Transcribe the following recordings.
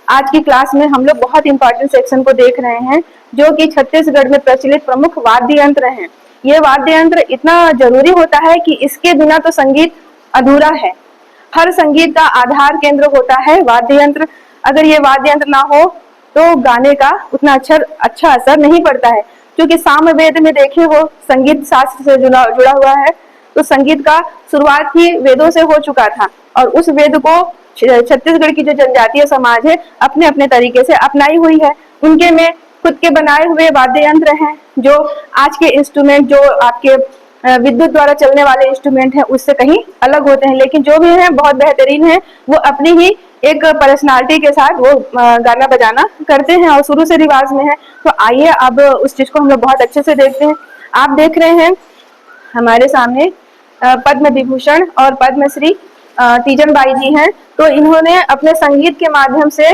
आज की क्लास में हम लोग बहुत इंपॉर्टेंट सेक्शन को देख रहे हैं, जो कि छत्तीसगढ़ में प्रचलित प्रमुख वाद्य यंत्र हैं। ये वाद्य यंत्र इतना जरूरी होता है कि इसके बिना तो संगीत अधूरा है। हर संगीत का आधार केंद्र होता है वाद्य यंत्र। अगर ये वाद्य यंत्र ना हो तो गाने का उतना अच्छा असर नहीं पड़ता है। क्योंकि सामवेद में देखे हो, संगीत शास्त्र से जुड़ा हुआ है, तो संगीत का शुरुआत ही वेदों से हो चुका था और उस वेद को छत्तीसगढ़ की जो जनजातीय समाज है अपने अपने तरीके से अपनाई हुई है। उनके में खुद के बनाए हुए वाद्य यंत्र हैं, जो आज के इंस्ट्रूमेंट, जो आपके विद्युत द्वारा चलने वाले इंस्ट्रूमेंट हैं, उससे कहीं अलग होते हैं, लेकिन जो भी है बहुत बेहतरीन है। वो अपनी ही एक पर्सनालिटी के साथ वो गाना बजाना करते हैं और शुरू से रिवाज में है। तो आइए अब उस चीज को हम लोग बहुत अच्छे से देखते हैं। आप देख रहे हैं हमारे सामने पद्म विभूषण और पद्मश्री तीजन बाई जी हैं। तो इन्होंने अपने संगीत के माध्यम से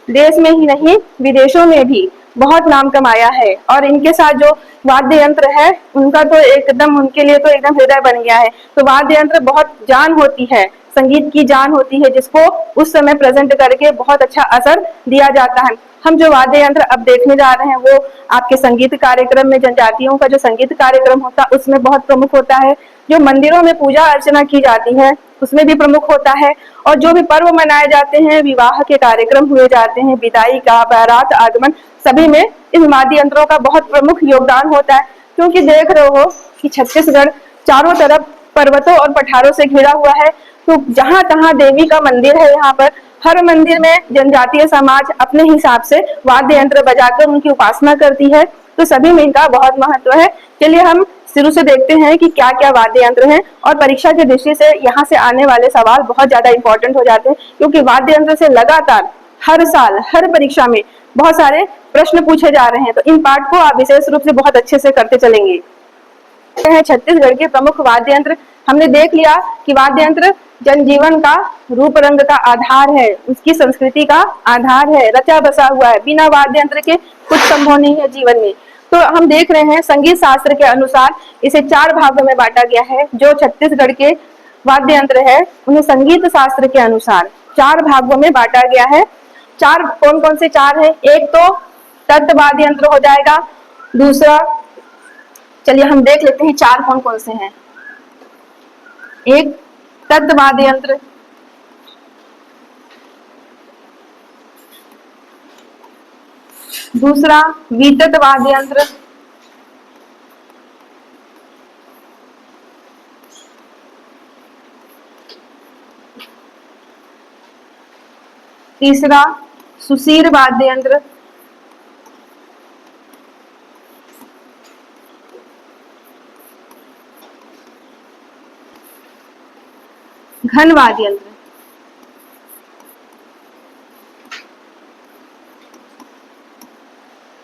देश में ही नहीं विदेशों में भी बहुत नाम कमाया है। और इनके साथ जो वाद्य यंत्र है उनका तो एकदम, उनके लिए तो एकदम हृदय बन गया है। तो वाद्य यंत्र बहुत जान होती है, संगीत की जान होती है, जिसको उस समय प्रेजेंट करके बहुत अच्छा असर दिया जाता है। हम जो वाद्य यंत्र अब देखने जा रहे हैं वो आपके संगीत कार्यक्रम में, जनजातियों का जो संगीत कार्यक्रम होता है उसमें बहुत प्रमुख होता है। जो मंदिरों में पूजा अर्चना की जाती है उसमें भी प्रमुख होता है। और जो भी पर्व मनाए जाते हैं, विवाह के कार्यक्रम हुए जाते हैं, विदाई का, बारात, आगमन, सभी में इन वाद्य यंत्रों का बहुत प्रमुख योगदान होता है। क्योंकि देख रहे हो कि छत्तीसगढ़ चारों तरफ पर्वतों और पठारों से घिरा हुआ है। तो जहां तहां देवी का मंदिर है, यहाँ पर हर मंदिर में जनजातीय समाज अपने हिसाब से वाद्य यंत्र बजाकर उनकी उपासना करती है। तो सभी में इनका बहुत महत्व है। चलिए हम शुरू से देखते हैं कि क्या क्या वाद्य यंत्र हैं। और परीक्षा की दृष्टि से यहाँ से आने वाले सवाल बहुत ज्यादा इंपॉर्टेंट हो जाते हैं, क्योंकि वाद्य यंत्र से लगातार हर साल हर परीक्षा में बहुत सारे प्रश्न पूछे जा रहे हैं। तो इन पार्ट को आप विशेष रूप से बहुत अच्छे से करते चलेंगे। छत्तीसगढ़ के प्रमुख वाद्य यंत्र हमने देख लिया कि वाद्य यंत्र जनजीवन का रूप रंग का आधार है, उसकी संस्कृति का आधार है, रचा बसा हुआ है। बिना वाद्य यंत्र के कुछ संभव नहीं है जीवन में। तो हम देख रहे हैं संगीत शास्त्र के अनुसार इसे 4 भागों में बांटा गया है। जो छत्तीसगढ़ के वाद्य यंत्र है उन्हें संगीत शास्त्र के अनुसार 4 भागों में बांटा गया है। 4 कौन कौन से 4 है? एक तो तत्व वाद्य यंत्र हो जाएगा। दूसरा, चलिए हम देख लेते हैं 4 कौन कौन से हैं। एक तत्व वाद्य यंत्र, दूसरा वितत वाद्य यंत्र, तीसरा सुशीर वाद्य यंत्र, घन वाद्य यंत्र।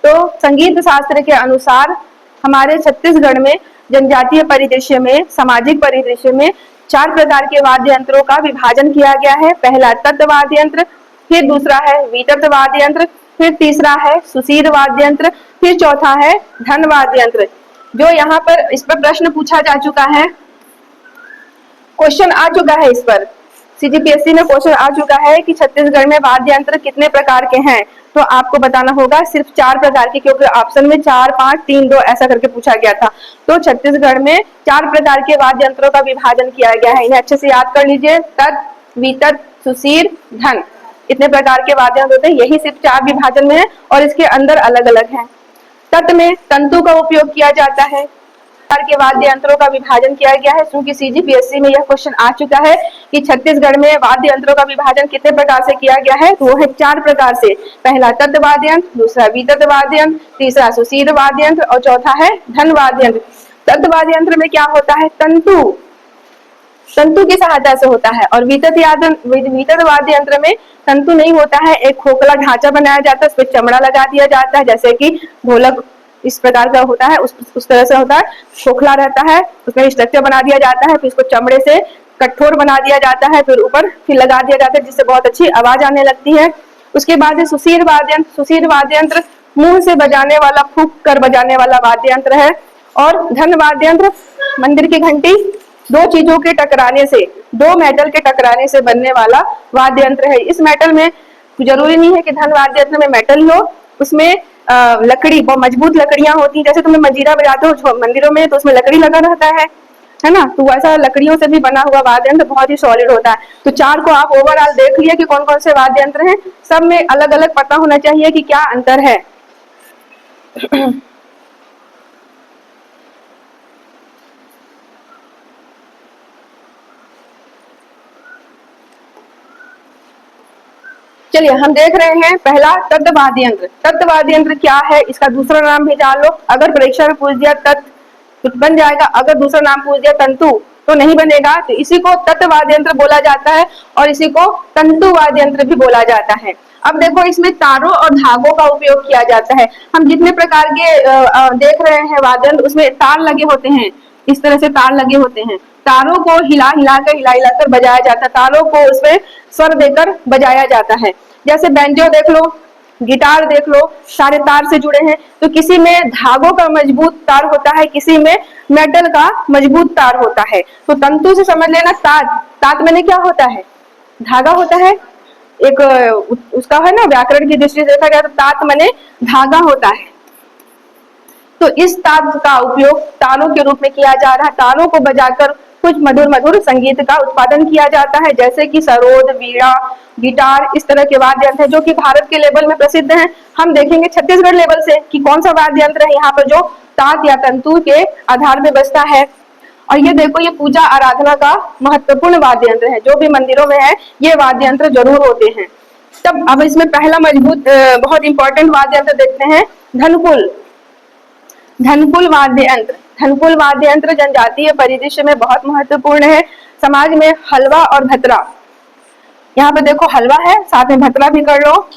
तो संगीत शास्त्र के अनुसार हमारे छत्तीसगढ़ में जनजातीय परिदृश्य में, सामाजिक परिदृश्य में 4 प्रकार के वाद्य यंत्रों का विभाजन किया गया है। पहला तत्व वाद्य यंत्र, फिर दूसरा है वितत वाद्य यंत्र, फिर तीसरा है सुशीर वाद्य यंत्र, फिर चौथा है धन वाद्य यंत्र। जो यहाँ पर इस पर प्रश्न पूछा जा चुका है, क्वेश्चन आ चुका है, इस पर सीजीपीएससी में क्वेश्चन आ चुका है कि छत्तीसगढ़ में वाद्य यंत्र कितने प्रकार के हैं। तो आपको बताना होगा सिर्फ 4 प्रकार के, क्योंकि ऑप्शन में 4, 5, 3, 2 ऐसा करके पूछा गया था। तो छत्तीसगढ़ में 4 प्रकार के वाद्य यंत्रों का विभाजन किया गया है। इन्हें अच्छे से याद कर लीजिए। तत्, वितत, सुशीर, धन, इतने प्रकार के वाद्य यंत्र होते हैं। यही सिर्फ 4 विभाजन में है और इसके अंदर अलग अलग है। तत् में तंतु का उपयोग किया जाता है। के वाद्य यंत्रों का विभाजन किया गया है, क्योंकि सीजीपीएससी में यह क्वेश्चन आ चुका है कि छत्तीसगढ़ में वाद्य यंत्रों का विभाजन कितने प्रकार से किया गया है। तो वो है 4 प्रकार से। पहला तत्व वाद्य यंत्र, दूसरा वितत वाद्य यंत्र, तीसरा सुशीर वाद्य यंत्र और चौथा है धन वाद्य यंत्र। तत्व वाद्य यंत्र में क्या होता है? तंतु की सहायता से होता है। और वितत वाद्य यंत्र में तंतु नहीं होता है, एक खोखला ढांचा बनाया जाता है, उस पर चमड़ा लगा दिया जाता है, जैसे कि ढोलक इस प्रकार का होता है, उस तरह से होता है, खोखला रहता है, उसमें स्ट्रक्चर बना दिया जाता है, फिर इसको चमड़े से कठोर बना दिया जाता है, फिर ऊपर फिर लगा दिया जाता है, जिससे बहुत अच्छी आवाज आने लगती है। उसके बाद सुशीर वाद्य यंत्र। सुशीर वाद्य यंत्र मुंह से बजाने वाला, फूंक कर बजाने वाला वाद्य यंत्र है। और धन वाद्य यंत्र, मंदिर की घंटी, 2 चीजों के टकराने से, 2 मेटल के टकराने से बनने वाला वाद्य यंत्र है। इस मेटल में जरूरी नहीं है कि धन वाद्य यंत्र में मेटल हो, उसमें लकड़ी, बहुत मजबूत लकड़ियां होती हैं। जैसे तुम मंजीरा बजाते हो मंदिरों में, तो उसमें लकड़ी लगा रहता है ना, तो वैसा लकड़ियों से भी बना हुआ वाद्य यंत्र बहुत ही सॉलिड होता है। तो चार को आप ओवरऑल देख लिया कि कौन कौन से वाद्य यंत्र हैं, सब में अलग अलग पता होना चाहिए कि क्या अंतर है। चलिए हम देख रहे हैं पहला तत्व वाद्य यंत्र। तत्व वाद्य यंत्र क्या है, इसका दूसरा नाम भी जान लो। अगर परीक्षा में पूछ दिया तत्व तो बन जाएगा, अगर दूसरा नाम पूछ दिया तंतु तो नहीं बनेगा। तो इसी को तत्व वाद्य यंत्र बोला जाता है और इसी को तंतु वाद्य यंत्र भी बोला जाता है। अब देखो इसमें तारों और धागों का उपयोग किया जाता है। हम जितने प्रकार के देख रहे हैं वाद्य यंत्र, उसमें तार लगे होते हैं, इस तरह से तार लगे होते हैं। तारों को हिला हिला कर बजाया जाता है, तारों को उसमें स्वर देकर बजाया जाता है। जैसे बैंजो देख लो, गिटार देख लो, सारे तार से जुड़े हैं। तो किसी में धागों का मजबूत तार होता है, किसी में मेटल का मजबूत तार होता है। तो तंतु से समझ लेना तात, तात में क्या होता है, धागा होता है। एक उसका है ना, व्याकरण की दृष्टि से देखा गया तो तात मने धागा होता है। तो इस तार का उपयोग तारों के रूप में किया जा रहा है। तारों को बजाकर कुछ मधुर मधुर संगीत का उत्पादन किया जाता है, जैसे कि सरोद, वीणा, गिटार, इस तरह के वाद्य यंत्र है जो कि भारत के लेवल में प्रसिद्ध हैं। हम देखेंगे छत्तीसगढ़ लेवल से कि कौन सा वाद्य यंत्र है यहाँ पर जो तात या तंतु के आधार में बजता है। और ये देखो, ये पूजा आराधना का महत्वपूर्ण वाद्य यंत्र है, जो भी मंदिरों में है ये वाद्य यंत्र जरूर होते हैं। तब अब इसमें पहला मजबूत बहुत इंपॉर्टेंट वाद्य यंत्र देखते हैं, धनकुल। धनकुल वाद्य यंत्र, धनकुल वाद्य यंत्र जनजातीय परिदृश्य में बहुत महत्वपूर्ण है। समाज में हलवा और भतरा, यहाँ पे देखो हलवा है, साथ में भतरा भी कर लो।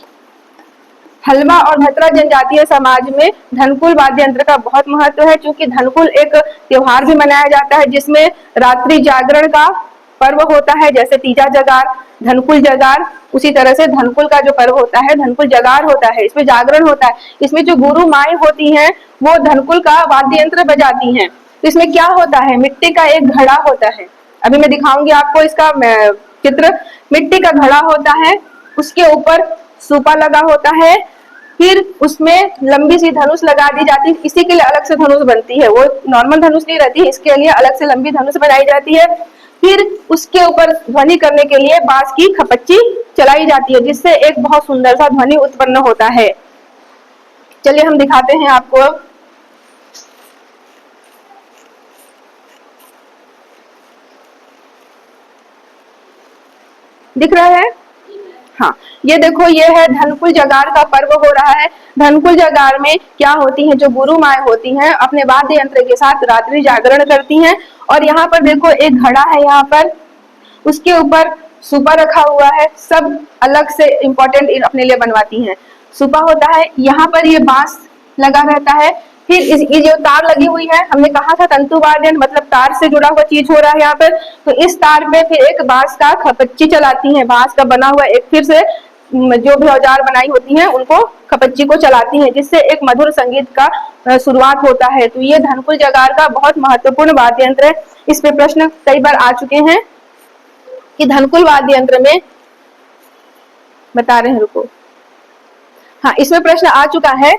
हलवा और भतरा जनजातीय समाज में धनकुल वाद्य यंत्र का बहुत महत्व है, क्योंकि धनकुल एक त्योहार भी मनाया जाता है जिसमें रात्रि जागरण का पर्व होता है। जैसे तीजा जगार, धनकुल जगार, उसी तरह से धनकुल का जो पर्व होता है धनकुल जगार होता है, इसमें जागरण होता है। इसमें जो गुरु माएँ होती हैं वो धनकुल का वाद्य यंत्र बजाती हैं। तो इसमें क्या होता है, मिट्टी का एक घड़ा होता है, अभी मैं दिखाऊंगी आपको इसका चित्र। मिट्टी का घड़ा होता है, उसके ऊपर सूपा लगा होता है, फिर उसमें लंबी सी धनुष लगा दी जाती है। इसी के लिए अलग से धनुष बनती है, वो नॉर्मल धनुष नहीं रहती, इसके लिए अलग से लंबी धनुष बनाई जाती है। फिर उसके ऊपर ध्वनि करने के लिए बांस की खपच्ची चलाई जाती है, जिससे एक बहुत सुंदर सा ध्वनि उत्पन्न होता है। चलिए हम दिखाते हैं आपको। दिख रहा है, हाँ ये देखो, ये है धनकुल जगार का पर्व हो रहा है। धनकुल जगार में क्या होती है, जो गुरु माएँ होती हैं अपने वाद्य यंत्र के साथ रात्रि जागरण करती हैं। और यहाँ पर देखो एक घड़ा है, यहाँ पर उसके ऊपर सूपा रखा हुआ है, सब अलग से इम्पोर्टेंट अपने लिए बनवाती हैं। सूपा होता है, यहाँ पर ये बांस लगा रहता है, फिर ये जो तार लगी हुई है, हमने कहा था तंतु वाद्य यंत्र मतलब तार से जुड़ा हुआ चीज हो रहा है यहाँ पर। तो इस तार पे फिर एक बांस का खपच्ची चलाती है, बांस का बना हुआ एक फिर से जो भी औजार बनाई होती हैं उनको खपच्ची को चलाती हैं, जिससे एक मधुर संगीत का शुरुआत होता है। तो ये धनकुल जगार का बहुत महत्वपूर्ण वाद्य यंत्र है। इस पे प्रश्न कई बार आ चुके हैं कि धनकुल वाद्य यंत्र में, बता रहे हैं रुको, हाँ इसमें प्रश्न आ चुका है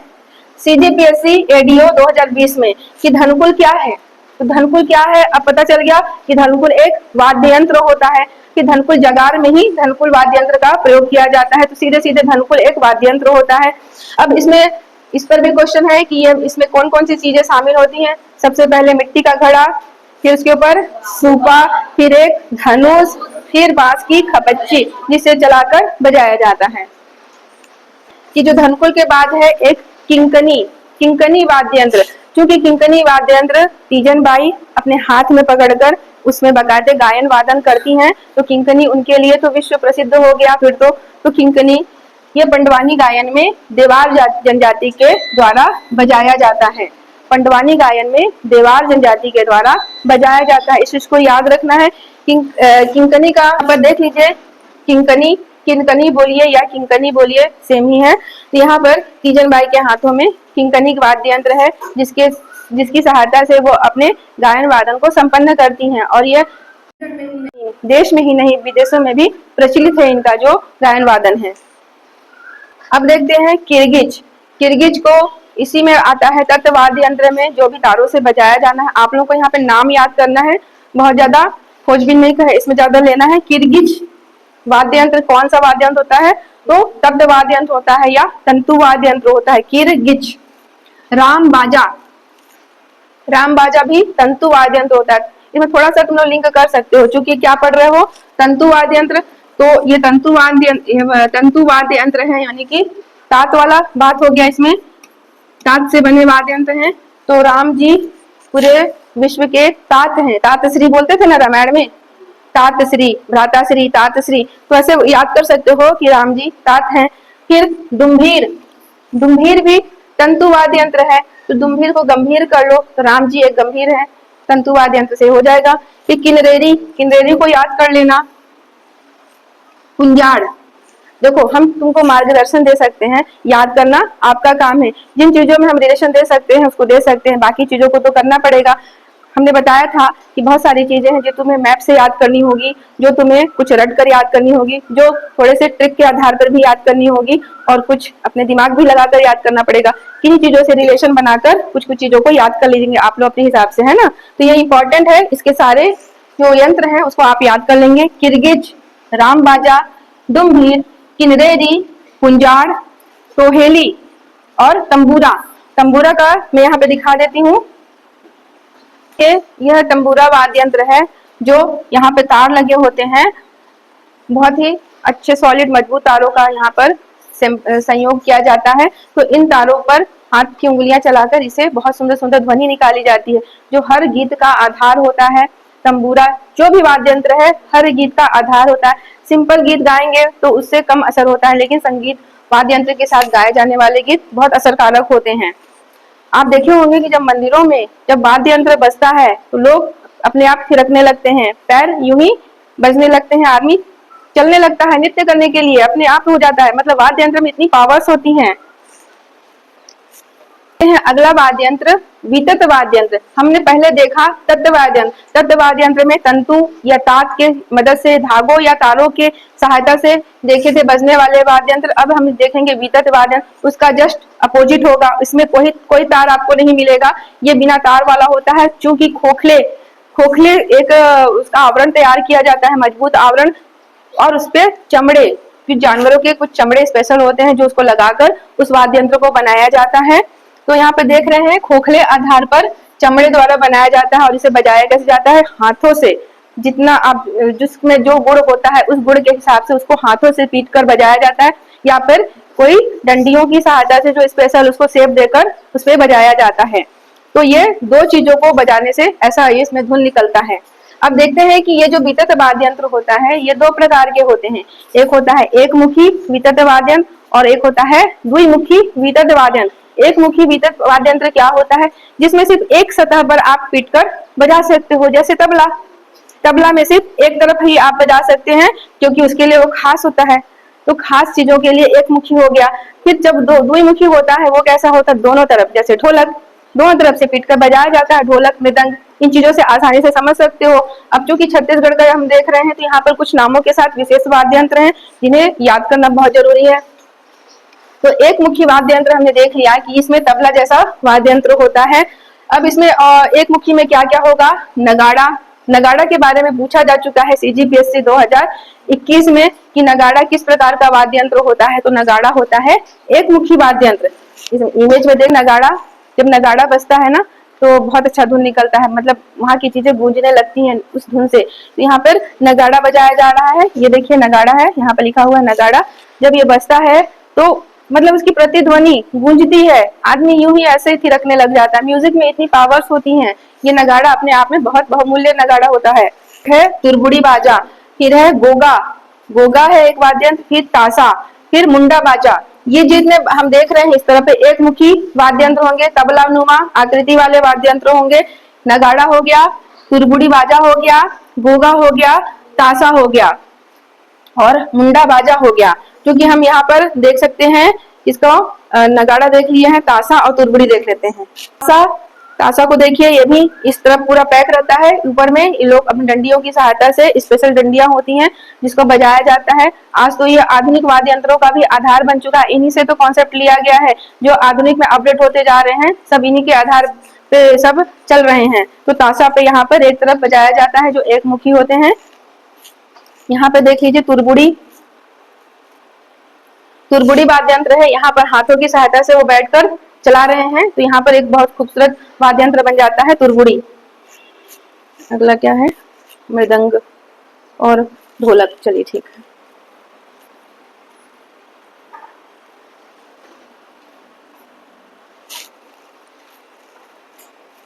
CGPSC एडीओ 2020 में कि धनकुल क्या है। तो धनकुल क्या है अब पता चल गया कि धनकुल एक वाद्य यंत्र होता है, कि धनकुल जगार में ही धनकुल वाद्य यंत्र का प्रयोग किया जाता है। तो सीधे सीधे धनकुल एक वाद्य यंत्र होता है। अब इसमें इस पर भी क्वेश्चन है कि ये इसमें कौन कौन सी चीजें शामिल होती हैं। सबसे पहले मिट्टी का घड़ा, फिर उसके ऊपर सूपा, फिर एक धनुष, फिर बांस की खपच्ची जिसे चलाकर बजाया जाता है। कि जो धनकुल के बाद है एक किंकनी, किंकनी वाद्य यंत्र। क्योंकि किंकनी वाद्य यंत्र तीजन बाई अपने हाथ में पकड़कर उसमें बकायदे गायन वादन करती हैं, तो किंकनी उनके लिए तो विश्व प्रसिद्ध हो गया फिर तो किंकनी ये पंडवानी गायन में देवार जनजाति के द्वारा बजाया जाता है। पंडवानी गायन में देवार जनजाति के द्वारा बजाया जाता है, इस चीज को याद रखना है। किंकनी का पर देख लीजिए, किंकनी, किंकनी बोलिए या किंकनी बोलिए सेम ही है। यहाँ पर तीजन बाई के हाथों में किंकनी वाद्य यंत्र है, जिसकी सहायता से वो अपने गायन वादन को संपन्न करती हैं। और ये देश में ही नहीं विदेशों में भी प्रचलित है इनका जो गायन वादन है। अब देखते हैं किरगिज। किरगिज को इसी में आता है तत्वाद्य यंत्र में, जो भी तारों से बजाया जाना है। आप लोगों को यहाँ पे नाम याद करना है, बहुत ज्यादा खोजबीन नहीं है, इसमें ज्यादा लेना है। किरगिज वाद्य यंत्र कौन सा वाद्य यंत्र होता है? तो तब्द वाद्य यंत्र होता है या तंतु वाद्य यंत्र होता है किरगिज। राम बाजा, राम बाजा भी तंतु वाद्य यंत्र होता है। इसमें थोड़ा सा तुम लोग लिंक कर सकते हो, चूंकि क्या पढ़ रहे हो, तंतु वाद्य यंत्र, तो ये तंतु वाद्य यंत्र है, यानी कि तात वाला बात हो गया। इसमें तात से बने वाद्य यंत्र हैं। तो राम जी पूरे विश्व के तात हैं। तातश्री बोलते थे ना रामायण में, तातश्री, भ्राताश्री, तातश्री, तो ऐसे याद कर सकते हो कि राम जी तात हैं। फिर दुम्भीर, दुम्भीर भी तंतु वाद्य यंत्र है, तो दुम्भीर को गंभीर कर लो, तो राम जी एक गंभीर है, तंतु वाद्य यंत्र से हो जाएगा। फिर किन्नरेरी, किन्नरेरी को याद कर लेना। कुंजाड़, देखो हम तुमको मार्गदर्शन दे सकते हैं, याद करना आपका काम है। जिन चीजों में हम रिलेशन दे सकते हैं उसको दे सकते हैं, बाकी चीजों को तो करना पड़ेगा। हमने बताया था कि बहुत सारी चीजें हैं जो तुम्हें मैप से याद करनी होगी, जो तुम्हें कुछ रट कर याद करनी होगी, जो थोड़े से ट्रिक के आधार पर भी याद करनी होगी, और कुछ अपने दिमाग भी लगाकर याद करना पड़ेगा। किन्हीं चीजों से रिलेशन बनाकर कुछ कुछ चीजों को याद कर लीजिए आप लोग अपने हिसाब से, है ना। तो ये इंपॉर्टेंट है, इसके सारे जो यंत्र है उसको आप याद कर लेंगे। किरगिज, राम बाजा, दुम्भीर, किन्नरेरी, कुंजाड़, सोहेली और तंबूरा। तंबूरा का मैं यहाँ पे दिखा देती हूँ। यह तंबूरा वाद्य यंत्र है, जो यहाँ पे तार लगे होते हैं, बहुत ही अच्छे सॉलिड मजबूत तारों का यहाँ पर संयोग किया जाता है। तो इन तारों पर हाथ की उंगलियां चलाकर इसे बहुत सुंदर सुंदर ध्वनि निकाली जाती है, जो हर गीत का आधार होता है। तंबूरा जो भी वाद्य यंत्र है हर गीत का आधार होता है। सिंपल गीत गाएंगे तो उससे कम असर होता है, लेकिन संगीत वाद्य यंत्र के साथ गाए जाने वाले गीत बहुत असरकारक होते हैं। आप देखे होंगे कि जब मंदिरों में जब वाद्य यंत्र बजता है तो लोग अपने आप थिरकने लगते हैं, पैर यूं ही बजने लगते हैं, आदमी चलने लगता है नृत्य करने के लिए, अपने आप हो जाता है। मतलब वाद्य यंत्र में इतनी पावर्स होती हैं। अगला वाद्य यंत्र वितत वाद्य यंत्र। हमने पहले देखा तत्वाद्य यंत्र। तत्वाद्य यंत्र में तंतु या तात के मदद से, धागों या तारों के सहायता से देखे थे बजने वाले वाद्य यंत्र। अब हम देखेंगे वितत वाद्य यंत्र, उसका जस्ट अपोजिट होगा। इसमें कोई तार आपको नहीं मिलेगा, ये बिना तार वाला होता है। चूंकि खोखले खोखले एक उसका आवरण तैयार किया जाता है, मजबूत आवरण, और उसपे चमड़े, फिर जानवरों के कुछ चमड़े स्पेशल होते हैं जो उसको लगाकर उस वाद्य यंत्र को बनाया जाता है। तो यहाँ पे देख रहे हैं खोखले आधार पर चमड़े द्वारा बनाया जाता है, और इसे बजाया कैसे जाता है? हाथों से। जितना आप जिसमें जो गुण होता है उस गुण के हिसाब से उसको हाथों से पीट कर बजाया जाता है, या फिर कोई डंडियों की सहायता से जो स्पेशल उसको शेप देकर उस पर बजाया जाता है। तो ये दो चीजों को बजाने से ऐसा इसमें धुन निकलता है। अब देखते हैं कि ये जो वितत वाद्य यंत्र होता है ये दो प्रकार के होते हैं। एक होता है एक मुखी वितत वाद्य यंत्र और एक होता है द्विमुखी वितत वाद्य यंत्र। एक मुखी वितत वाद्य यंत्र क्या होता है? जिसमें सिर्फ एक सतह पर आप पीटकर बजा सकते हो, जैसे तबला। तबला में सिर्फ एक तरफ ही आप बजा सकते हैं क्योंकि उसके लिए वो खास होता है। तो खास चीजों के लिए एक मुखी हो गया। फिर जब द्विमुखी होता है वो कैसा होता है? दोनों तरफ, जैसे ढोलक दोनों तरफ से पीटकर बजाया जाता है, ढोलक मृदंग। इन चीजों से आसानी से समझ सकते हो। अब चूंकि छत्तीसगढ़ का हम देख रहे हैं तो यहाँ पर कुछ नामों के साथ विशेष वाद्य यंत्र हैं जिन्हें याद करना बहुत जरूरी है। तो एक मुखी वाद्य यंत्र हमने देख लिया कि इसमें तबला जैसा वाद्य यंत्र होता है। अब इसमें एक मुखी में क्या क्या होगा? नगाड़ा। नगाड़ा के बारे में पूछा जा चुका है CGPSC 2021 में कि नगाड़ा किस प्रकार का वाद्य यंत्र होता है। तो नगाड़ा होता है एक मुखी वाद्य यंत्र। इस इमेज में देख, नगाड़ा, जब नगाड़ा बजता है ना तो बहुत अच्छा धुन निकलता है, मतलब वहां की चीजें गूंजने लगती हैं उस धुन से। तो यहाँ पर नगाड़ा बजाया जा रहा है, ये देखिए नगाड़ा है, यहाँ पर लिखा हुआ है नगाड़ा। जब ये बजता है तो मतलब उसकी प्रतिध्वनि गूंजती है, आदमी यूं ही ऐसे ही थिरकने लग जाता है। म्यूजिक में इतनी पावर्स होती हैं। ये नगाड़ा अपने आप में बहुत बहुमूल्य नगाड़ा होता है। तुरबुड़ी बाजा, फिर है गोगा, गोगा है एक वाद्य यंत्र, फिर तासा, फिर मुंडा बाजा। ये जितने हम देख रहे हैं इस तरह पे एक मुखी वाद्य यंत्र होंगे, तबला नुमा आकृति वाले वाद्य यंत्र होंगे। नगाड़ा हो गया, तुरबुड़ी बाजा हो गया, गोगा हो गया, तासा हो गया और मुंडा बाजा हो गया। क्योंकि हम यहाँ पर देख सकते हैं इसको नगाड़ा देख लिए हैं, तासा और तुरबुड़ी देख लेते हैं। ताशा को देखिए, ये भी इस तरफ पूरा पैक रहता है, ऊपर में ये लोग अपनी डंडियों की सहायता से, स्पेशल डंडियां होती हैं जिसको बजाया जाता है। आज तो ये आधुनिक वाद्य यंत्रों का भी आधार बन चुका है, इन्हीं से तो कॉन्सेप्ट लिया गया है, जो आधुनिक में अपडेट होते जा रहे हैं सब इन्हीं के आधार पे सब चल रहे हैं। तो ताशा पे यहाँ पर एक तरफ बजाया जाता है जो एक मुखी होते हैं। यहाँ पे देख लीजिए तुरबुड़ी, तुरबुड़ी वाद्य यंत्र है, यहाँ पर हाथों की सहायता से वो बैठकर चला रहे हैं, तो यहाँ पर एक बहुत खूबसूरत वाद्य यंत्र बन जाता है तुरबुड़ी। अगला क्या है, मृदंग और ढोलक। चलिए ठीक है।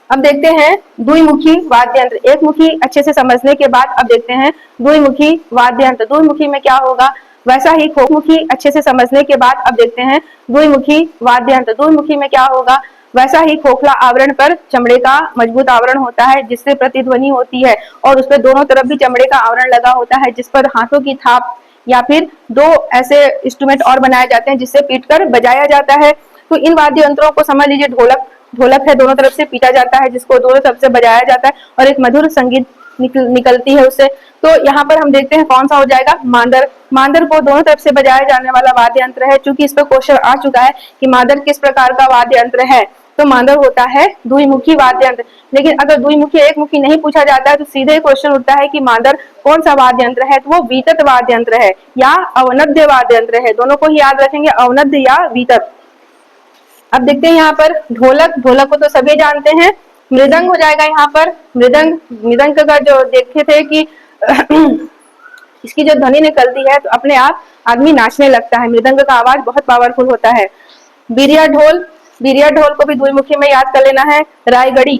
अब देखते हैं द्विमुखी वाद्य यंत्र। एक मुखी अच्छे से समझने के बाद अब देखते हैं द्विमुखी वाद्य यंत्र। द्विमुखी में क्या होगा, वैसा ही खोखमुखी अच्छे से समझने के बाद अब देखते हैं द्विमुखी वाद्य यंत्र। द्विमुखी में क्या होगा, वैसा ही खोखला आवरण पर चमड़े का मजबूत आवरण होता है जिससे प्रतिध्वनि होती है, और उस पर दोनों तरफ भी चमड़े का आवरण लगा होता है जिस पर हाथों की थाप या फिर दो ऐसे इंस्ट्रूमेंट और बनाए जाते हैं जिससे पीटकर बजाया जाता है। तो इन वाद्य यंत्रों को समझ लीजिए, ढोलक ढोलक है, दोनों तरफ से पीटा जाता है जिसको दोनों तरफ से बजाया जाता है और एक मधुर संगीत निकलती है उससे। तो यहाँ पर हम देखते हैं कौन सा हो जाएगा, मांदर। मांदर को दोनों तरफ से बजाया जाने वाला वाद्य यंत्र है। चूंकि इस पर क्वेश्चन आ चुका है कि मांदर किस प्रकार का वाद्य यंत्र है, तो मांदर होता है द्विमुखी वाद्य यंत्र। लेकिन अगर द्विमुखी एक मुखी नहीं पूछा जाता है तो सीधे क्वेश्चन उठता है कि मांदर कौन सा वाद्य यंत्र है, तो वो वीतत वाद्य यंत्र है या अवनद्य वाद्य यंत्र है। दोनों को ही याद रखेंगे, अवनद्य या वीतत। अब देखते हैं यहाँ पर ढोलक। ढोलक को तो सभी जानते हैं। मृदंग हो जाएगा यहाँ पर। मृदंग, मृदंग का जो देखे थे कि इसकी जो ध्वनि निकलती है तो अपने आप आदमी नाचने लगता है। मृदंग का आवाज बहुत पावरफुल होता है। बीरिया ढोल, बीरिया ढोल को भी द्विमुखी में याद कर लेना है। रायगढ़ी,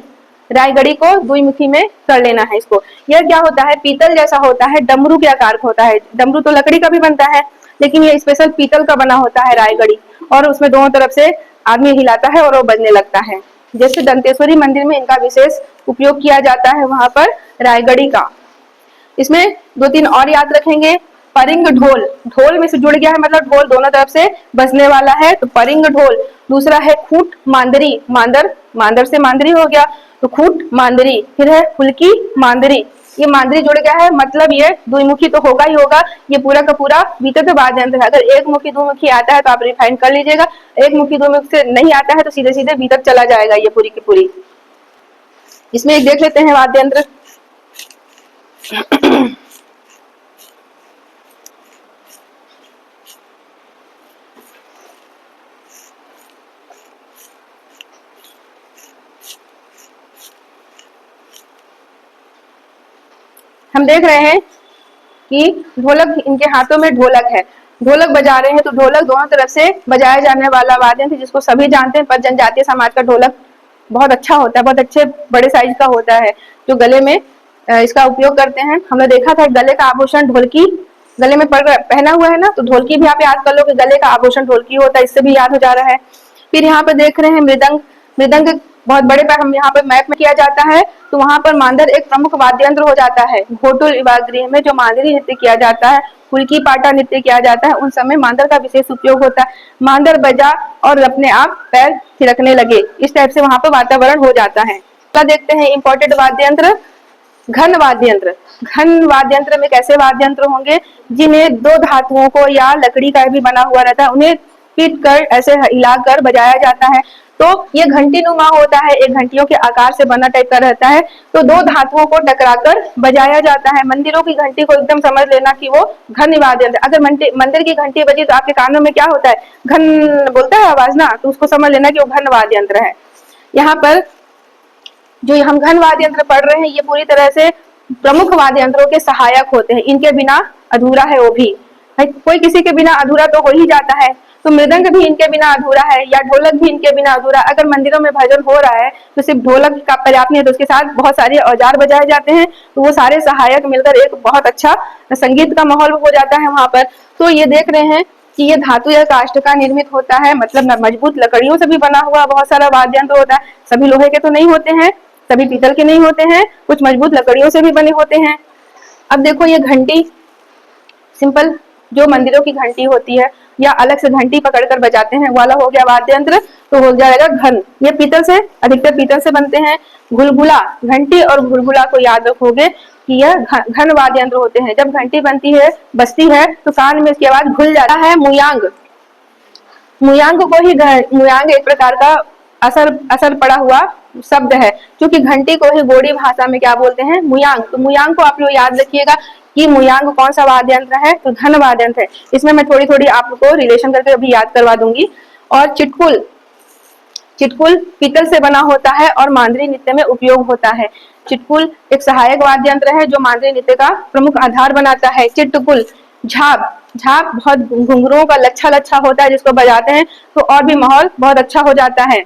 रायगढ़ी को द्विमुखी में कर लेना है इसको। यह क्या होता है, पीतल जैसा होता है, डमरू के आकार का होता है। डमरू तो लकड़ी का भी बनता है लेकिन ये स्पेशल पीतल का बना होता है रायगढ़ी, और उसमें दोनों तरफ से आदमी हिलाता है और वो बजने लगता है। जैसे दंतेश्वरी मंदिर में इनका विशेष उपयोग किया जाता है वहां पर रायगढ़ी का। इसमें दो तीन और याद रखेंगे। परिंग ढोल, ढोल में से जुड़ गया है मतलब ढोल दोनों तरफ से बजने वाला है, तो परिंग ढोल। दूसरा है खूट मांदरी, मांदर, मांदर से मांदरी हो गया तो खूट मांदरी। फिर है फुल्की मांदरी, ये मांदरी जुड़ गया है मतलब ये द्विमुखी तो होगा ही होगा। ये पूरा का पूरा वितत वाद्य यंत्र है। अगर एक मुखी द्विमुखी आता है तो आप रिफाइन कर लीजिएगा, एक मुखी द्विमुखी से नहीं आता है तो सीधे सीधे वितत चला जाएगा ये पूरी की पूरी। इसमें एक देख लेते हैं वाद्य यंत्र। हम देख रहे हैं कि ढोलक, इनके हाथों में ढोलक है, ढोलक बजा रहे हैं। तो ढोलक दोनों तरफ से बजाया जाने वाला वाद्य यंत्र जिसको सभी जानते हैं। पर जनजातीय समाज का ढोलक बहुत अच्छा होता है, बहुत अच्छे बड़े साइज का होता है जो गले में इसका उपयोग करते हैं। हमने देखा था गले का आभूषण ढोलकी गले में पहना हुआ है ना, तो ढोलकी भी आप याद कर लो कि गले का आभूषण ढोलकी होता है, इससे भी याद हो जा रहा है। फिर यहाँ पे देख रहे हैं मृदंग। मृदंग बहुत बड़े पर हम यहाँ पर मैप में किया जाता है, तो वहां पर मांदर एक प्रमुख वाद्य यंत्र हो जाता है। घोटुल युवा गृह में जो मांदरी नृत्य किया जाता है, फुल्की पाटा नृत्य किया जाता है, उन समय मांदर का विशेष उपयोग होता है। मांदर बजा और अपने आप पैर थिरकने लगे, इस टाइप से वहां पर वातावरण हो जाता है। देखते हैं इंपॉर्टेंट वाद्य यंत्र, घन वाद्य यंत्र। घन वाद्य यंत्र में कैसे वाद्य यंत्र होंगे, जिन्हें दो धातुओं को या लकड़ी का भी बना हुआ रहता है, उन्हें पीट कर ऐसे हिलाकर बजाया जाता है। तो ये घंटी नुमा होता है, एक घंटियों के आकार से बना टाइप का रहता है। तो दो धातुओं को टकराकर बजाया जाता है। मंदिरों की घंटी को एकदम समझ लेना कि वो घन वाद्य यंत्र। अगर मंदिर की घंटी बजी तो आपके कानों में क्या होता है, घन बोलता है आवाज ना, तो उसको समझ लेना कि वो घन वाद्य यंत्र है। यहाँ पर जो हम घन वाद्य यंत्र पढ़ रहे हैं ये पूरी तरह से प्रमुख वाद्य यंत्रों के सहायक होते हैं, इनके बिना अधूरा है वो भी। कोई किसी के बिना अधूरा तो हो ही जाता है, तो मृदंग भी इनके बिना अधूरा है या ढोलक भी इनके बिना अधूरा। अगर मंदिरों में भजन हो रहा है तो सिर्फ ढोलक का पर्याप्त नहीं है, तो उसके साथ बहुत सारे औजार बजाए जाते हैं, तो वो सारे सहायक मिलकर एक बहुत अच्छा संगीत का माहौल हो जाता है वहां पर। तो ये देख रहे हैं कि ये धातु या काष्ठ का निर्मित होता है, मतलब मजबूत लकड़ियों से भी बना हुआ बहुत सारा वाद्य यंत्र होता है। सभी लोहे के तो नहीं होते हैं, सभी पीतल के नहीं होते हैं, कुछ मजबूत लकड़ियों से भी बने होते हैं। अब देखो ये घंटी, सिंपल जो मंदिरों की घंटी होती है या अलग से घंटी पकड़कर बजाते हैं, वाला हो गया वाद्य यंत्र। तो हो जाएगा घन। ये पीतल से, अधिकतर पीतल से बनते हैं। घुलघुला, घंटी और घुलघुला को याद रखोगे कि यह घन वाद्य यंत्र होते हैं। जब घंटी बनती है, बजती है, तो कान में इसकी आवाज घुल जाता है। मुयांग, मुयांग को ही मुयांग एक प्रकार का असर पड़ा हुआ शब्द है, क्योंकि घंटी को ही गोड़ी भाषा में क्या बोलते हैं, मुयांग। तो मुयांग को आप लोग याद रखिएगा कि मुयांग कौन सा वाद्य यंत्र है, तो धन वाद्य यंत्र है। इसमें मैं थोड़ी थोड़ी आपको रिलेशन करके अभी याद करवा दूंगी। और चिटकुल, चिटकुल पीतल से बना होता है और मांद्री नृत्य में उपयोग होता है। चिटकुल एक सहायक वाद्य यंत्र है जो मांद्री नृत्य का प्रमुख आधार बनाता है। चिटकुल। झाप, झाप बहुत घुंघरुओं का लच्छा लच्छा होता है, जिसको बजाते हैं तो और भी माहौल बहुत अच्छा हो जाता है।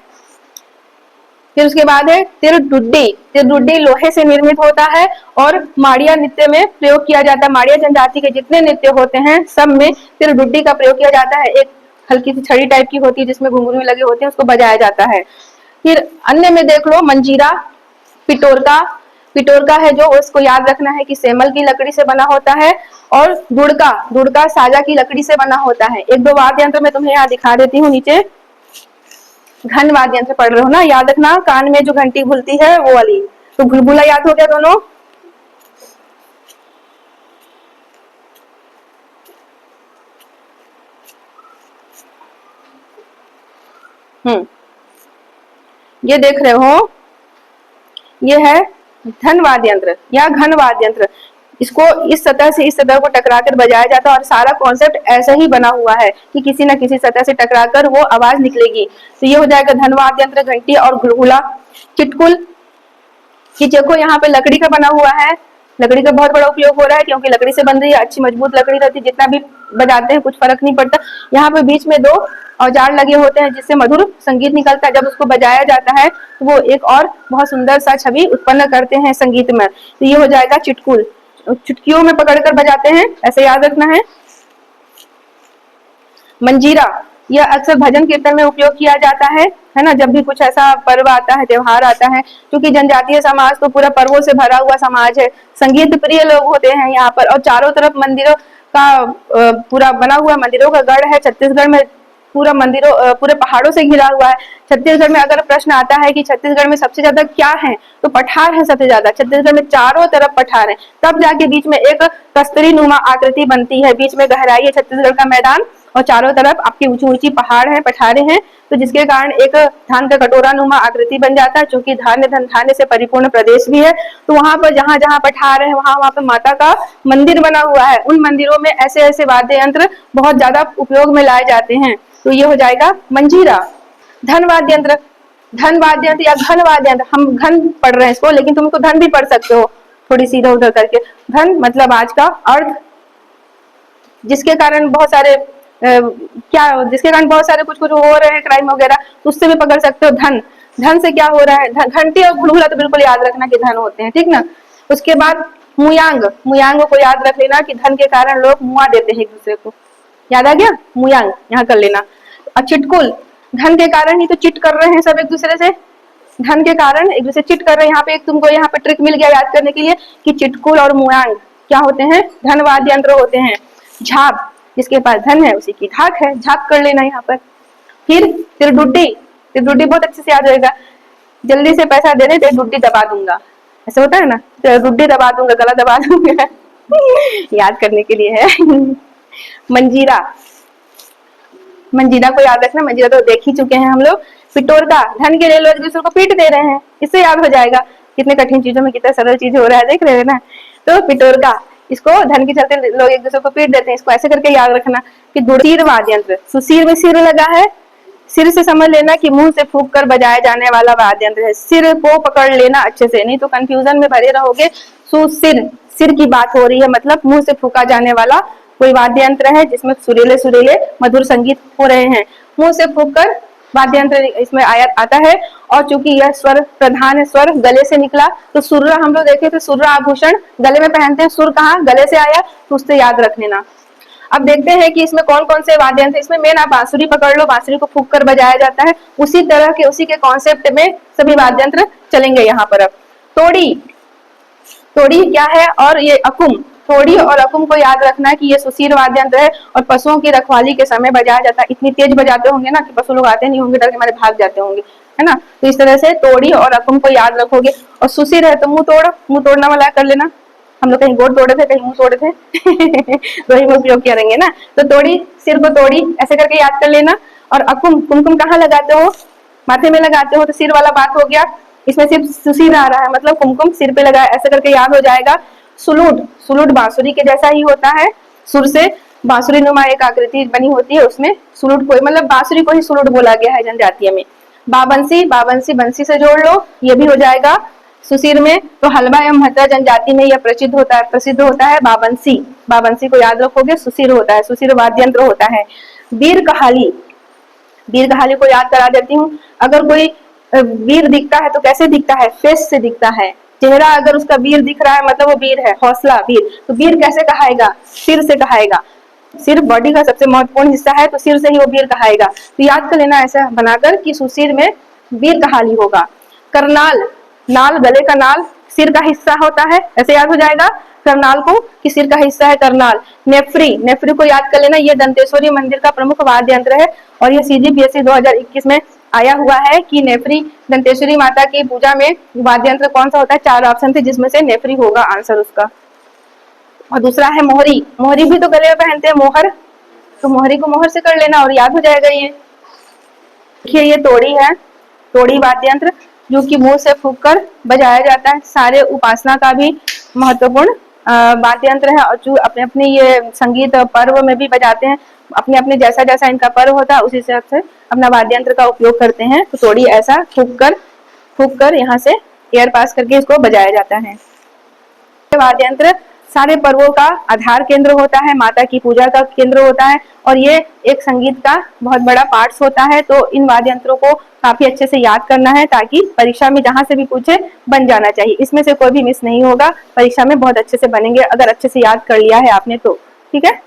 फिर उसके बाद है तिरडुड्डी। तिरडुड्डी लोहे से निर्मित होता है और माड़िया नृत्य में प्रयोग किया जाता है। माड़िया जनजाति के जितने नृत्य होते हैं सब में तिरडुड्डी का प्रयोग किया जाता है। एक हल्की सी छड़ी टाइप की होती है जिसमें घुंघरू लगे होते हैं, उसको बजाया जाता है। फिर अन्य में देख लो मंजीरा, पिटोरका। पिटोरका है जो, उसको याद रखना है कि सेमल की लकड़ी से बना होता है। और दुड़का, दुड़का साजा की लकड़ी से बना होता है। एक दो वाद्य यंत्र मैं तुम्हें यहाँ दिखा देती हूँ नीचे। घन वाद्य यंत्र पढ़ रहे हो ना, याद रखना कान में जो घंटी घुलती है वो वाली। तो घुलघुला याद हो गया दोनों। ये देख रहे हो, ये है धन वाद्य यंत्र या घन वाद्य यंत्र। इसको इस सतह से इस सतह को टकराकर बजाया जाता है और सारा कॉन्सेप्ट ऐसा ही बना हुआ है कि किसी न किसी सतह से टकराकर वो आवाज निकलेगी। तो ये हो जाएगा धन वाद्य यंत्र, घंटी और घुलघुला। चिटकुल, कि देखो यहाँ पे लकड़ी का बना हुआ है, लकड़ी का बहुत बड़ा उपयोग हो रहा है क्योंकि लकड़ी से बन रही है, अच्छी मजबूत लकड़ी रहती है, जितना भी बजाते हैं कुछ फर्क नहीं पड़ता। यहाँ पे बीच में दो औजार लगे होते हैं जिससे मधुर संगीत निकलता है। जब उसको बजाया जाता है तो वो एक और बहुत सुंदर सा छवि उत्पन्न करते हैं संगीत में। तो ये हो जाएगा चिटकुल। चुटकियों में पकड़कर बजाते हैं, ऐसे याद रखना है। मंजीरा, यह अक्सर भजन कीर्तन में उपयोग किया जाता है ना, जब भी कुछ ऐसा पर्व आता है, त्योहार आता है। क्योंकि जनजातीय समाज तो पूरा पर्वों से भरा हुआ समाज है, संगीत प्रिय लोग होते हैं यहाँ पर। और चारों तरफ मंदिरों का पूरा बना हुआ मंदिरों का गढ़ है। छत्तीसगढ़ में पूरा मंदिरों पूरे पहाड़ों से घिरा हुआ है। छत्तीसगढ़ में अगर प्रश्न आता है कि छत्तीसगढ़ में सबसे ज्यादा क्या है, तो पठार है सबसे ज्यादा। छत्तीसगढ़ में चारों तरफ पठार है, तब जाके बीच में एक कस्तरी नुमा आकृति बनती है। बीच में गहराई है छत्तीसगढ़ का मैदान और चारों तरफ आपकी ऊंची ऊंची पहाड़ है, पठारे हैं। तो जिसके कारण एक धान का कटोरा नुमा आकृति बन जाता है, चूंकि धान्य धन धान्य से परिपूर्ण प्रदेश भी है। तो वहां पर जहां जहां पठार है वहां पर माता का मंदिर बना हुआ है। उन मंदिरों में ऐसे ऐसे वाद्य यंत्र बहुत ज्यादा उपयोग में लाए जाते हैं। तो ये हो जाएगा मंजीरा। धन वाद्य यंत्र, धन वाद्य यंत्र या घन वाद्य यंत्र, हम घन पढ़ रहे हैं इसको, लेकिन तुम इसको धन भी पढ़ सकते हो थोड़ी सी इधर उधर करके। धन मतलब आज का अर्थ, जिसके कारण बहुत सारे जिसके कारण बहुत सारे कुछ कुछ हो रहे हैं क्राइम वगैरह, तो उससे भी पकड़ सकते हो। धन, धन से क्या हो रहा है, घंटी और घुलघुला तो बिल्कुल याद रखना कि धन होते हैं, ठीक ना। उसके बाद मुयांग, मुयांग को याद रख लेना कि धन के कारण लोग मुआ देते हैं एक दूसरे को। याद आ गया, मुयांग यहाँ कर लेना। और चिटकुल, धन के कारण ही तो चिट कर रहे हैं सब एक दूसरे से, धन के कारण एक दूसरे चिट कर रहे हैं। यहाँ पे एक तुमको यहाँ पे ट्रिक मिल गया याद करने के लिए कि चिटकुल और मुयांग क्या होते हैं, धन वाद्य यंत्र होते हैं। झाप, जिसके पास धन है उसी की धाक है, झाप कर लेना यहाँ पर। फिर तिरडुड्डी, तिरडुड्डी बहुत अच्छे से याद रहेगा। जल्दी से पैसा दे दे, तिरडुड्डी दबा दूंगा, ऐसा होता है ना, तिरडुड्डी दबा दूंगा, गला दबा दूंगा याद करने के लिए है। मंजीरा, मंजीरा को याद रखना, मंजीरा तो देख ही चुके हैं हम लोग। पिटोरका, धन के लिए लोग एक दूसरे को पीट दे रहे हैं, इससे याद हो जाएगा। कितने कठिन चीजों में कितना सरल चीज हो रहा है, देख रहे हैं ना। तो पिटोरका, इसको धन के चलते लोग एक दूसरे को पीट देते हैं, इसको ऐसे करके याद रखना। कि सिर वाद्य यंत्र, सुसीर में सिर लगा है, सिर से समझ लेना कि मुंह से फूंक कर बजाया जाने वाला वाद्य यंत्र है। सिर को पकड़ लेना अच्छे से, नहीं तो कंफ्यूजन में भरे रहोगे। सुसिर, सिर की बात हो रही है, मतलब मुंह से फूका जाने वाला कोई वाद्य यंत्र है जिसमें सुरीले सुरीले मधुर संगीत हो रहे हैं। मुंह से फूक कर वाद्य यंत्र इसमें आता है। और चूंकि यह स्वर प्रधान है, स्वर गले से निकला, तो सुर्रा हम लोग देखे थे, सुर्रा आभूषण गले में पहनते हैं, सुर कहाँ, गले से आया, तो उससे याद रख लेना। अब देखते हैं कि इसमें कौन कौन से वाद्य यंत्र, इसमें मेन आप बांसुरी पकड़ लो, बांसुरी को फूक कर बजाया जाता है। उसी तरह के उसी के कॉन्सेप्ट में सभी वाद्य यंत्र चलेंगे यहाँ पर। अब तोड़ी, तोड़ी क्या है, और ये अकुम, तोड़ी और अकुम को याद रखना है कि ये सुशीर वाद्य यंत्र है और पशुओं की रखवाली के समय बजाया जाता है। इतनी तेज बजाते होंगे ना कि पशु लोग आते नहीं होंगे, डर के मारे भाग जाते होंगे, है ना। तो इस तरह से तोड़ी और अकुम को याद रखोगे। और सुशीर है तो मुंह तोड़, मुंह तोड़ना वाला कर लेना। हम लोग कहीं गोड़ तोड़े थे, कहीं मुंह तोड़े थे तो ही उपयोग करेंगे ना। तो तोड़ी, सिर को तोड़ी ऐसे करके याद कर लेना। और अकुम, कुमकुम कहाँ लगाते हो? माथे में लगाते हो, तो सिर वाला बात हो गया। इसमें सिर्फ सुशीर आ रहा है, मतलब कुमकुम सिर पे लगा, ऐसे करके याद हो जाएगा। सुलूट, सुलूट बांसुरी के जैसा ही होता है, सुर से बांसुरी नुमा एक आकृति बनी होती है, उसमें सुलूट को मतलब बांसुरी को ही सुलूट बोला गया है जनजातीय में। बाबंसी, बाबंसी बंसी से जोड़ लो, ये भी हो जाएगा सुशीर में। तो हलवा एवं महत्रा जनजाति में यह प्रसिद्ध होता है बाबंसी। बाबंसी को याद रखोगे, सुशीर होता है, सुशीर वाद्य यंत्र होता है। वीर कहाली, वीर कहाली को याद करा देती हूँ। अगर कोई वीर दिखता है तो कैसे दिखता है? फेस से दिखता है। चेहरा अगर उसका वीर दिख रहा है मतलब वो वीर है, हौसला वीर। तो वीर कैसे कहाएगा? सिर से कहाएगा। सिर बॉडी का सबसे महत्वपूर्ण हिस्सा है, तो सिर से ही वो वीर कहाएगा। तो याद कर लेना ऐसा बनाकर कि सुशीर में वीर कहाली होगा। करनाल, नाल गले का नाल सिर का हिस्सा होता है, ऐसे याद हो जाएगा करनाल को कि सिर का हिस्सा है करनाल। नेफ्री, नेफ्री को याद कर लेना, ये दंतेश्वरी मंदिर का प्रमुख वाद्य यंत्र है और ये CGPSC 2021 में आया हुआ है कि नेफ्री दंतेश्वरी माता की पूजा में वाद्य यंत्र कौन सा होता है। 4 ऑप्शन थे जिसमें से नेफ्री होगा आंसर उसका। और दूसरा है मोहरी, मोहरी भी तो गले में पहनते हैं, मोहर, तो मोहरी को मोहर से कर लेना और याद हो जाएगा। ये देखिए ये तोड़ी है, तोड़ी वाद्य यंत्र जो कि मुंह से फूंक कर बजाया जाता है। सारे उपासना का भी महत्वपूर्ण वाद्य यंत्र है और जो अपने अपने ये संगीत पर्व में भी बजाते हैं। अपने अपने जैसा जैसा इनका पर्व होता है उसी हिसाब से अपना वाद्य यंत्र का उपयोग करते हैं। तो तोड़ी ऐसा फूंक कर यहाँ से एयर पास करके इसको बजाया जाता है। वाद्य यंत्र सारे पर्वों का आधार केंद्र होता है, माता की पूजा का केंद्र होता है और ये एक संगीत का बहुत बड़ा पार्ट होता है। तो इन वाद्य यंत्रों को काफी अच्छे से याद करना है ताकि परीक्षा में जहां से भी पूछे बन जाना चाहिए। इसमें से कोई भी मिस नहीं होगा, परीक्षा में बहुत अच्छे से बनेंगे अगर अच्छे से याद कर लिया है आपने तो। ठीक है।